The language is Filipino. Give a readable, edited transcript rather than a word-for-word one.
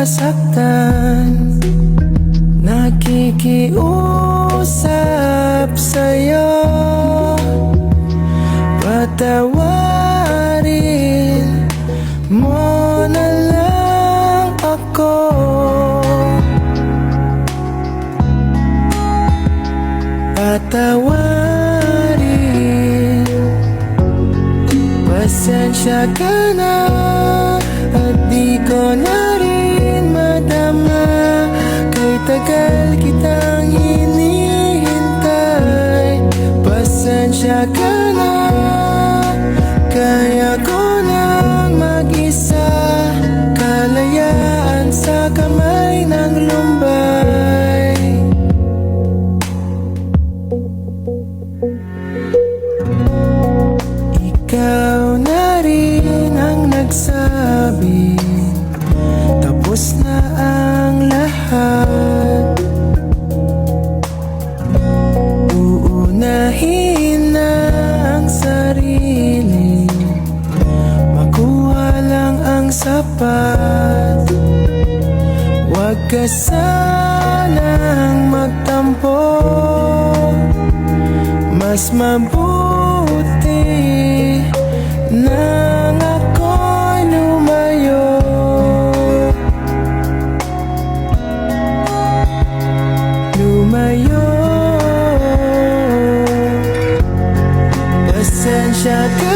nasasaktan, nakikiusap sa'yo. Patawarin mo na lang ako. Patawarin, pasensya ka na at di ko na rin madama. Kay tagal kitang hinihintay. Pasensya ka na, kaya ko nang mag-isa. Kalayaan sa kamay ng lumbay. Ikaw na rin ang nagsabi, tapos na ang lahat. Uunahin na ang sarili, makuha lang ang sapat. Huwag ka sanang magtampo, mas mabuti nang ako'y lumayo. Lumayo. Pasensya ka